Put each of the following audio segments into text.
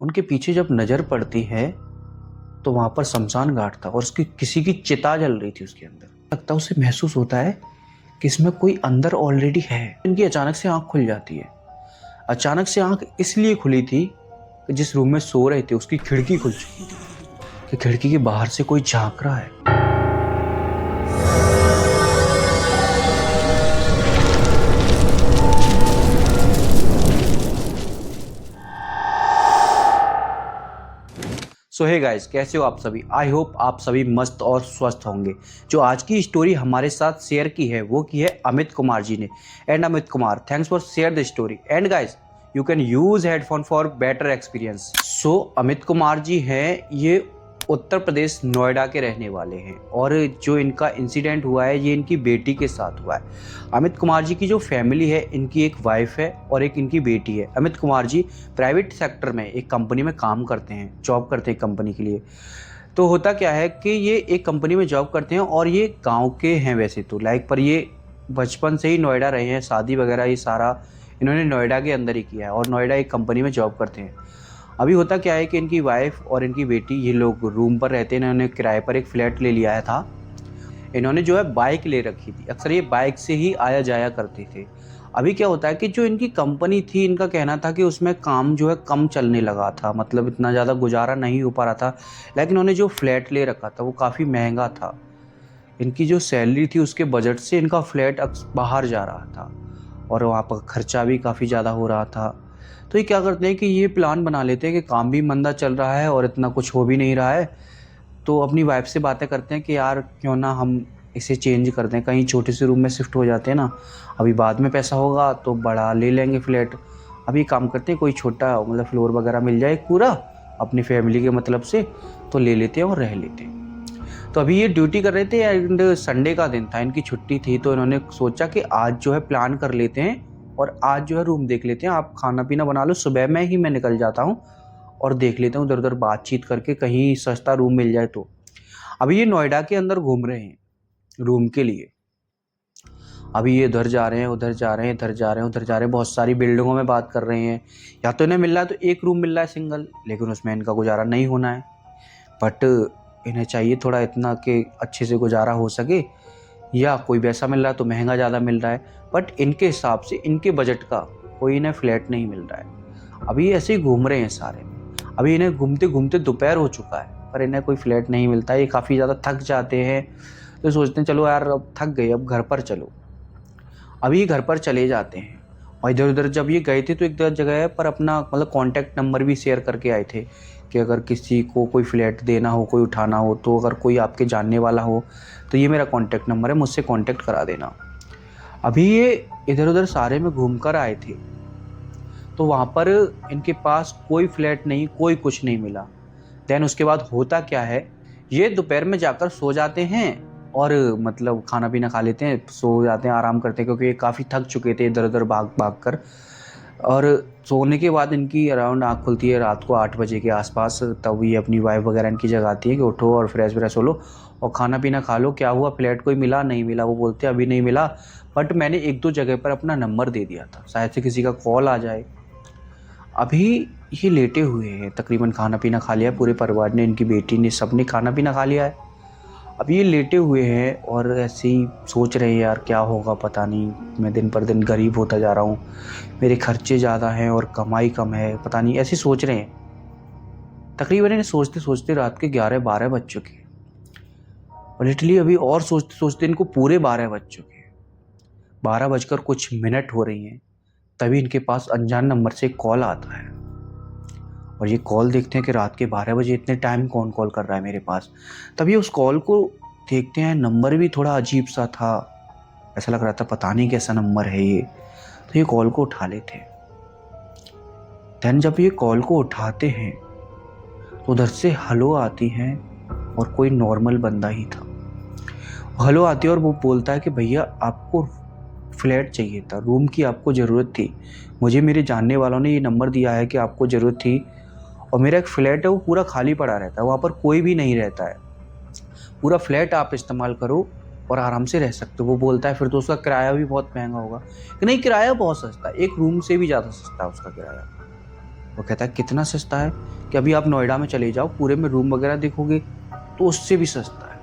उनके पीछे जब नज़र पड़ती है तो वहाँ पर शमशान घाट था और उसकी किसी की चिता जल रही थी उसके अंदर। लगता उसे महसूस होता है कि इसमें कोई अंदर ऑलरेडी है। इनकी अचानक से आंख खुल जाती है। अचानक से आंख इसलिए खुली थी कि जिस रूम में सो रहे थे उसकी खिड़की खुल चुकी थी कि खिड़की के बाहर से कोई झांक रहा है। सो हे गाइस, कैसे हो आप सभी। आई होप आप सभी मस्त और स्वस्थ होंगे। जो आज की स्टोरी हमारे साथ शेयर की है वो की है अमित कुमार जी ने। And Amit Kumar, thanks for share the story. And guys, you can use headphone for better experience. So Amit Kumar ji हैं, ये उत्तर प्रदेश नोएडा के रहने वाले हैं और जो इनका इंसिडेंट हुआ है ये इनकी बेटी के साथ हुआ है। अमित कुमार जी की जो फैमिली है, इनकी एक वाइफ है और एक इनकी बेटी है। अमित कुमार जी प्राइवेट सेक्टर में एक कंपनी में काम करते हैं, जॉब करते हैं कंपनी के लिए। तो होता क्या है कि ये एक कंपनी में जॉब करते हैं और ये गांव के हैं वैसे तो, पर ये बचपन से ही नोएडा रहे हैं। शादी वगैरह ये सारा इन्होंने नोएडा के अंदर ही किया है और नोएडा एक कंपनी में जॉब करते हैं। अभी होता क्या है कि इनकी वाइफ और इनकी बेटी ये लोग रूम पर रहते हैं। इन्होंने किराए पर एक फ्लैट ले लिया था। इन्होंने जो है बाइक ले रखी थी, अक्सर ये बाइक से ही आया जाया करते थे। अभी क्या होता है कि जो इनकी कंपनी थी, इनका कहना था कि उसमें काम जो है कम चलने लगा था, मतलब इतना ज़्यादा गुजारा नहीं हो पा रहा था। लेकिन इन्होंने जो फ्लैट ले रखा था वो काफ़ी महंगा था। इनकी जो सैलरी थी उसके बजट से इनका फ्लैट बाहर जा रहा था और वहाँ पर खर्चा भी काफ़ी ज़्यादा हो रहा था। तो ये क्या करते हैं कि ये प्लान बना लेते हैं कि काम भी मंदा चल रहा है और इतना कुछ हो भी नहीं रहा है, तो अपनी वाइफ से बातें करते हैं कि यार क्यों ना हम इसे चेंज कर दें, कहीं छोटे से रूम में शिफ्ट हो जाते हैं ना। अभी बाद में पैसा होगा तो बड़ा ले लेंगे फ्लैट। अभी काम करते हैं, कोई छोटा मतलब फ्लोर वगैरह मिल जाए पूरा अपनी फैमिली के मतलब से, तो ले लेते हैं और रह लेते हैं। तो अभी ये ड्यूटी कर रहे थे एंड संडे का दिन था, इनकी छुट्टी थी। तो इन्होंने सोचा कि आज जो है प्लान कर लेते हैं और आज जो है रूम देख लेते हैं। आप खाना पीना बना लो, सुबह में ही मैं निकल जाता हूँ और देख लेता हूँ इधर उधर बातचीत करके कहीं सस्ता रूम मिल जाए तो। अभी ये नोएडा के अंदर घूम रहे हैं रूम के लिए। अभी ये उधर जा रहे हैं, उधर जा रहे हैं, इधर जा रहे हैं, उधर जा रहे हैं, बहुत सारी बिल्डिंगों में बात कर रहे हैं। या तो इन्हें मिल रहा है तो एक रूम मिल रहा है सिंगल, लेकिन उसमें इनका गुजारा नहीं होना है। बट इन्हें चाहिए थोड़ा इतना कि अच्छे से गुजारा हो सके, या कोई वैसा मिल रहा है तो महंगा ज़्यादा मिल रहा है। बट इनके हिसाब से इनके बजट का कोई इन्हें फ्लैट नहीं मिल रहा है। अभी ऐसे ही घूम रहे हैं सारे। अभी इन्हें घूमते घूमते दोपहर हो चुका है पर इन्हें कोई फ्लैट नहीं मिलता है। ये काफ़ी ज़्यादा थक जाते हैं तो सोचते हैं चलो यार अब थक गए, अब घर पर चलो। अभी घर पर चले जाते हैं और इधर उधर जब ये गए थे तो एक जगह पर अपना मतलब कॉन्टैक्ट नंबर भी शेयर करके आए थे कि अगर किसी को कोई फ्लैट देना हो, कोई उठाना हो, तो अगर कोई आपके जानने वाला हो तो ये मेरा कॉन्टैक्ट नंबर है, मुझसे कॉन्टैक्ट करा देना। अभी ये इधर उधर सारे में घूम कर आए थे तो वहाँ पर इनके पास कोई फ्लैट नहीं, कोई कुछ नहीं मिला। देन उसके बाद होता क्या है, ये दोपहर में जाकर सो जाते हैं और मतलब खाना पीना खा लेते हैं, सो जाते हैं, आराम करते हैं, क्योंकि ये काफ़ी थक चुके थे इधर उधर भाग भाग कर। और सोने के बाद इनकी अराउंड आँख खुलती है रात को 8 बजे के आसपास। तब ये अपनी वाइफ वगैरह इनकी जगाती है कि उठो और फ्रेश व्रेश हो लो और खाना पीना खा लो। क्या हुआ, फ्लैट कोई मिला नहीं मिला? वो बोलते हैं अभी नहीं मिला, बट मैंने एक दो जगह पर अपना नंबर दे दिया था, शायद से किसी का कॉल आ जाए। अभी ये लेटे हुए हैं, तकरीबन खाना पीना खा लिया पूरे परिवार ने, इनकी बेटी ने, सबने खाना पीना खा लिया है। अब ये लेटे हुए हैं और ऐसे ही सोच रहे हैं यार क्या होगा पता नहीं, मैं दिन पर दिन गरीब होता जा रहा हूँ, मेरे खर्चे ज़्यादा हैं और कमाई कम है, पता नहीं, ऐसे सोच रहे हैं। तकरीबन इन्हें सोचते सोचते रात के 11-12 बज चुके हैं और लिटरली अभी और सोचते सोचते इनको पूरे 12 बज चुके हैं। 12 बजकर कुछ मिनट हो रही हैं, तभी इनके पास अनजान नंबर से एक कॉल आता है और ये कॉल देखते हैं कि रात के 12 बजे इतने टाइम कौन कॉल कर रहा है मेरे पास। तभी उस कॉल को देखते हैं, नंबर भी थोड़ा अजीब सा था, ऐसा लग रहा था पता नहीं कैसा नंबर है ये। तो ये कॉल को उठा लेते हैं। देन जब ये कॉल को उठाते हैं तो उधर से हेलो आती है और कोई नॉर्मल बंदा ही था। हेलो आती है और वो बोलता है कि भैया आपको फ्लैट चाहिए था, रूम की आपको ज़रूरत थी, मुझे मेरे जानने वालों ने ये नंबर दिया है कि आपको ज़रूरत थी, और मेरा एक फ्लैट है वो पूरा खाली पड़ा रहता है, वहाँ पर कोई भी नहीं रहता है, पूरा फ्लैट आप इस्तेमाल करो और आराम से रह सकते हो। वो बोलता है फिर तो उसका किराया भी बहुत महंगा होगा। कि नहीं, किराया बहुत सस्ता है, एक रूम से भी ज़्यादा सस्ता है उसका किराया। वो कहता है कितना सस्ता है कि अभी आप नोएडा में चले जाओ, पूरे में रूम वगैरह देखोगे तो उससे भी सस्ता है।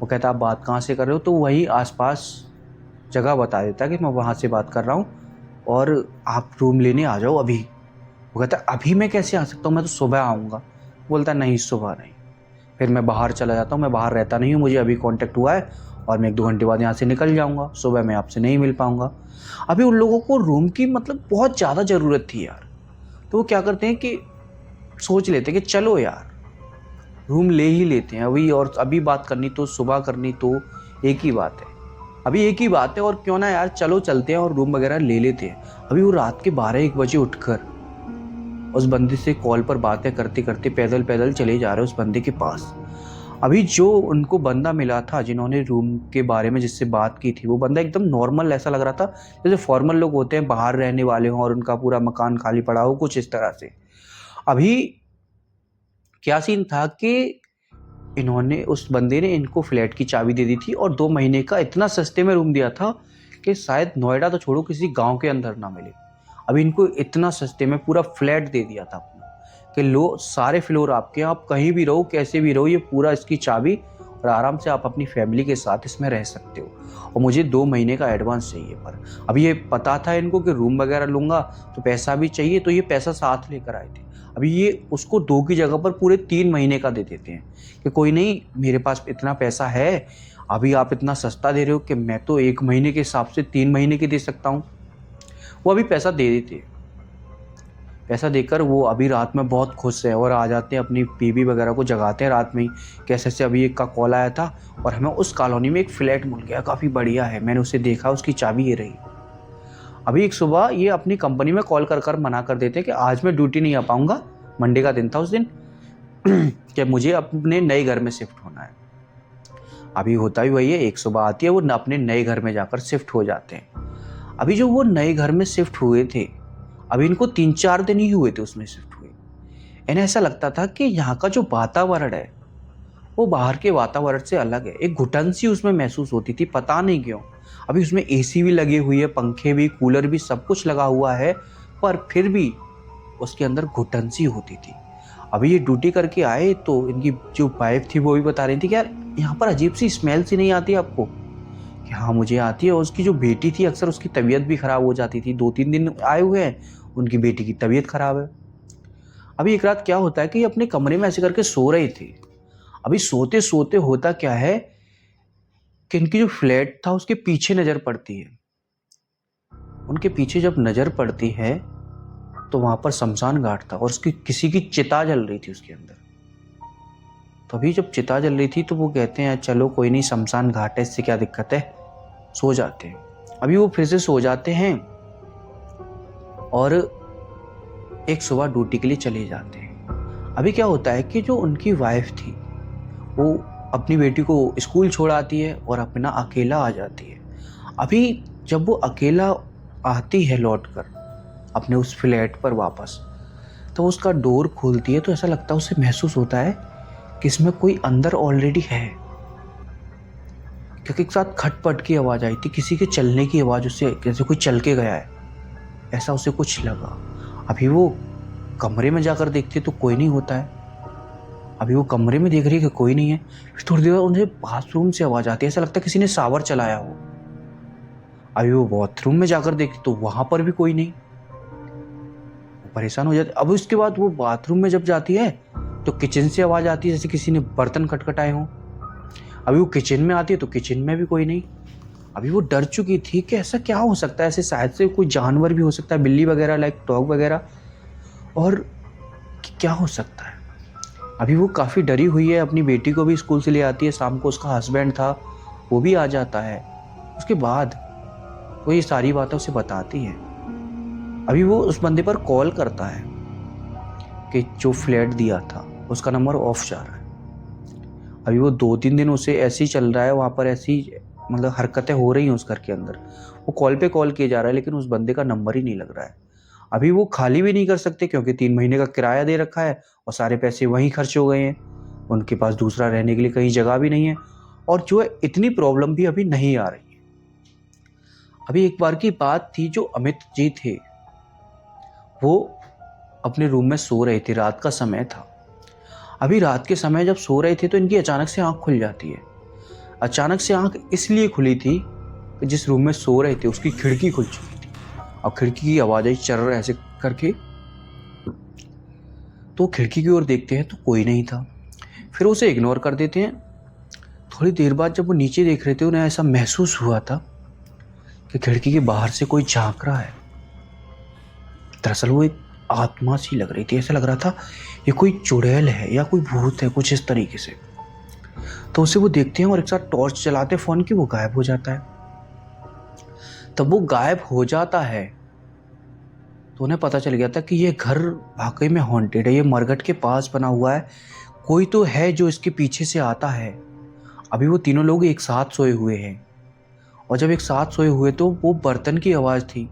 वो कहता है आप बात कहाँ से कर रहे हो, तो वही आसपास जगह बता देता है कि मैं वहाँ से बात कर रहा हूँ और आप रूम लेने आ जाओ अभी। वो कहता है अभी मैं कैसे आ सकता हूँ, मैं तो सुबह आऊँगा। बोलता है नहीं सुबह नहीं, फिर मैं बाहर चला जाता हूँ, मैं बाहर रहता नहीं हूँ, मुझे अभी कांटेक्ट हुआ है और मैं 1-2 घंटे बाद यहाँ से निकल जाऊँगा, सुबह मैं आपसे नहीं मिल पाऊँगा। अभी उन लोगों को रूम की मतलब बहुत ज़्यादा ज़रूरत थी यार, तो वो क्या करते हैं कि सोच लेते हैं कि चलो यार रूम ले ही लेते हैं अभी, और अभी बात करनी तो सुबह करनी तो एक ही बात है, अभी एक ही बात है, और क्यों ना यार चलो चलते हैं और रूम वगैरह ले लेते हैं। अभी वो रात के 12-1 बजे उठकर उस बंदे से कॉल पर बातें करते करते पैदल पैदल चले जा रहे हैं उस बंदे के पास। अभी जो उनको बंदा मिला था जिन्होंने रूम के बारे में जिससे बात की थी, वो बंदा एकदम नॉर्मल ऐसा लग रहा था जैसे फॉर्मल लोग होते हैं, बाहर रहने वाले हों और उनका पूरा मकान खाली पड़ा हो, कुछ इस तरह से। अभी क्या सीन था कि इन्होंने उस बंदे ने इनको फ्लैट की चाबी दे दी थी और 2 महीने का इतना सस्ते में रूम दिया था कि शायद नोएडा तो छोड़ो किसी गांव के अंदर ना मिले। अभी इनको इतना सस्ते में पूरा फ्लैट दे दिया था अपना कि लो सारे फ्लोर आपके, आप कहीं भी रहो कैसे भी रहो, ये पूरा इसकी चाबी और आराम से आप अपनी फैमिली के साथ इसमें रह सकते हो, और मुझे 2 महीने का एडवांस चाहिए। पर अभी ये पता था इनको कि रूम वगैरह लूँगा तो पैसा भी चाहिए, तो ये पैसा साथ लेकर आए थे। अभी ये उसको 2 की जगह पर पूरे 3 महीने का दे देते हैं कि कोई नहीं मेरे पास इतना पैसा है, अभी आप इतना सस्ता दे रहे हो कि मैं तो 1 महीने के हिसाब से 3 महीने के दे सकता हूँ। वो अभी पैसा दे देते हैं। पैसा देकर वो अभी रात में बहुत खुश है और आ जाते हैं, अपनी बीवी वगैरह को जगाते हैं रात में ही, कैसे से अभी एक का कॉल आया था और हमें उस कॉलोनी में एक फ्लैट मिल गया, काफ़ी बढ़िया है, मैंने उसे देखा, उसकी चाबी ये रही। अभी एक सुबह ये अपनी कंपनी में कॉल कर मना कर देते हैं कि आज मैं ड्यूटी नहीं आ पाऊंगा, मंडे का दिन था उस दिन कि मुझे अपने नए घर में शिफ्ट होना है। अभी होता भी वही है, एक सुबह आती है वो अपने नए घर में जाकर शिफ्ट हो जाते हैं। अभी जो वो नए घर में शिफ्ट हुए थे, अभी इनको 3-4 दिन ही हुए थे उसमें शिफ्ट हुए। इन्हें ऐसा लगता था कि यहाँ का जो वातावरण है वो बाहर के वातावरण से अलग है, एक घुटन सी उसमें महसूस होती थी, पता नहीं क्यों। अभी उसमें एसी भी लगी हुई है, पंखे भी, कूलर भी, सब कुछ लगा हुआ है, पर फिर भी उसके अंदर घुटन सी होती थी। अभी ये ड्यूटी करके आए तो इनकी जो वाइफ थी वो भी बता रही थी कि यार यहाँ पर अजीब सी स्मेल सी नहीं आती आपको, कि हाँ मुझे आती है। और उसकी जो बेटी थी अक्सर उसकी तबीयत भी खराब हो जाती थी, 2-3 दिन आए हुए हैं, उनकी बेटी की तबीयत खराब है। अभी एक रात क्या होता है कि अपने कमरे में ऐसे करके सो रहे थे। अभी सोते सोते होता क्या है कि इनकी जो फ्लैट था उसके पीछे नजर पड़ती है। उनके पीछे जब नजर पड़ती है तो वहां पर शमशान घाट था और उसकी किसी की चिता जल रही थी उसके अंदर। तो अभी जब चिता जल रही थी तो वो कहते हैं चलो कोई नहीं, शमशान घाट है, इससे क्या दिक्कत है, सो जाते हैं। अभी वो फिर से सो जाते हैं और एक सुबह ड्यूटी के लिए चले जाते हैं। अभी क्या होता है कि जो उनकी वाइफ थी वो अपनी बेटी को स्कूल छोड़ आती है और अपना अकेला आ जाती है। अभी जब वो अकेला आती है लौटकर अपने उस फ्लैट पर वापस, तो उसका डोर खोलती है तो ऐसा लगता है, उसे महसूस होता है कि इसमें कोई अंदर ऑलरेडी है, क्योंकि एक साथ खटपट की आवाज़ आई थी, किसी के चलने की आवाज़, उससे जैसे कोई चल के गया है, ऐसा उसे कुछ लगा। अभी वो कमरे में जाकर देखती है तो कोई नहीं होता है। अभी वो कमरे में देख रही है कि कोई नहीं है, फिर थोड़ी देर बाद उन्हें बाथरूम से आवाज़ आती है, ऐसा लगता है किसी ने शावर चलाया हो। अभी वो बाथरूम में जाकर देखती तो वहां पर भी कोई नहीं, वो परेशान हो जाती। अब उसके बाद वो बाथरूम में जब जाती है तो किचन से आवाज़ आती है जैसे किसी ने बर्तन खटखटाए हों। अभी वो किचन में आती है तो किचन में भी कोई नहीं। अभी वो डर चुकी थी कि ऐसा क्या हो सकता है, ऐसे शायद से कोई जानवर भी हो सकता है, बिल्ली वगैरह, लाइक डॉग वगैरह, और क्या हो सकता है। अभी वो काफ़ी डरी हुई है, अपनी बेटी को भी स्कूल से ले आती है, शाम को उसका हस्बैंड था वो भी आ जाता है। उसके बाद वो ये सारी बातें उसे बताती है। अभी वो उस बंदे पर कॉल करता है कि जो फ्लैट दिया था उसका नंबर ऑफ जा रहा है। अभी वो 2-3 दिन उसे ऐसे ही चल रहा है, वहाँ पर ऐसी मतलब हरकतें हो रही हैं उस घर के अंदर। वो कॉल पे कॉल किए जा रहा है लेकिन उस बंदे का नंबर ही नहीं लग रहा है। अभी वो खाली भी नहीं कर सकते क्योंकि 3 महीने का किराया दे रखा है और सारे पैसे वहीं खर्च हो गए हैं। उनके पास दूसरा रहने के लिए कहीं जगह भी नहीं है, और जो है इतनी प्रॉब्लम भी अभी नहीं आ रही है। अभी एक बार की बात थी, जो अमित जी थे वो अपने रूम में सो रहे थे, रात का समय था। अभी रात के समय जब सो रहे थे तो इनकी अचानक से आँख खुल जाती है। अचानक से आँख इसलिए खुली थी कि जिस रूम में सो रहे थे उसकी खिड़की खुल चुकी थी और खिड़की की आवाज़ आई चर्र ऐसे करके। तो खिड़की की ओर देखते हैं तो कोई नहीं था, फिर उसे इग्नोर कर देते हैं। थोड़ी देर बाद जब वो नीचे देख रहे थे उन्हें ऐसा महसूस हुआ था कि खिड़की के बाहर से कोई झांक रहा है। दरअसल वो एक आत्मा सी लग रही थी, ऐसा लग रहा था ये कोई चुड़ैल है या कोई भूत है, कुछ इस तरीके से। तो उसे वो देखते हैं और एक साथ टॉर्च चलाते फ़ोन की, वो गायब हो जाता है। तब वो गायब हो जाता है तो उन्हें पता चल गया था कि ये घर वाकई में हॉन्टेड है, ये मरघट के पास बना हुआ है, कोई तो है जो इसके पीछे से आता है। अभी वो तीनों लोग एक साथ सोए हुए हैं और जब एक साथ सोए हुए तो वो बर्तन की आवाज़ थी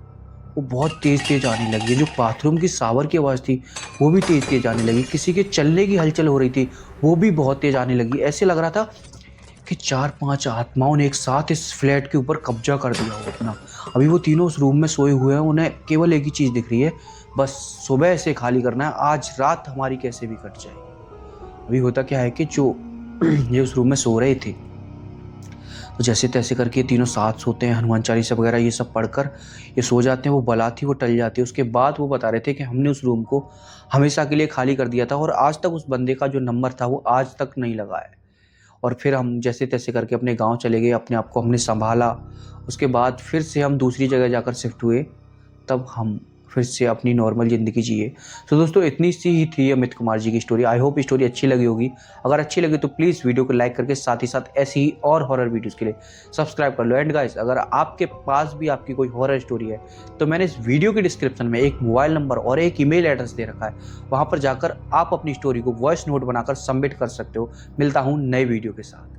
वो बहुत तेज़ तेज़ आने लगी। जो बाथरूम की शावर की आवाज़ थी वो भी तेज़ तेज़ आने लगी। किसी के चलने की हलचल हो रही थी वो भी बहुत तेज़ आने लगी। ऐसे लग रहा था कि 4-5 आत्माओं ने एक साथ इस फ्लैट के ऊपर कब्जा कर दिया हो अपना। अभी वो तीनों उस रूम में सोए हुए हैं, उन्हें केवल एक ही चीज़ दिख रही है, बस सुबह से खाली करना है, आज रात हमारी कैसे भी कट जाएगी। अभी होता क्या है कि जो ये उस रूम में सो रहे थे तो जैसे तैसे करके तीनों साथ सोते हैं, हनुमान चालीसा वगैरह ये सब पढ़कर ये सो जाते हैं। वो बला थी वो टल जाती है। उसके बाद वो बता रहे थे कि हमने उस रूम को हमेशा के लिए खाली कर दिया था और आज तक उस बंदे का जो नंबर था वो आज तक नहीं लगा है। और फिर हम जैसे तैसे करके अपने गांव चले गए, अपने आप को हमने संभाला। उसके बाद फिर से हम दूसरी जगह जाकर शिफ्ट हुए, तब हम फिर से अपनी नॉर्मल ज़िंदगी जिए। तो दोस्तों इतनी सी ही थी अमित कुमार जी की स्टोरी। आई होप स्टोरी अच्छी लगी होगी। अगर अच्छी लगी तो प्लीज़ वीडियो को लाइक करके साथ ही साथ ऐसी ही और हॉरर वीडियोज़ के लिए सब्सक्राइब कर लो। एंड गाइस, अगर आपके पास भी आपकी कोई हॉरर स्टोरी है तो मैंने इस वीडियो के डिस्क्रिप्शन में एक मोबाइल नंबर और एक ईमेल एड्रेस दे रखा है, वहाँ पर जाकर आप अपनी स्टोरी को वॉइस नोट बनाकर सबमिट कर सकते हो। मिलता हूँ नए वीडियो के साथ।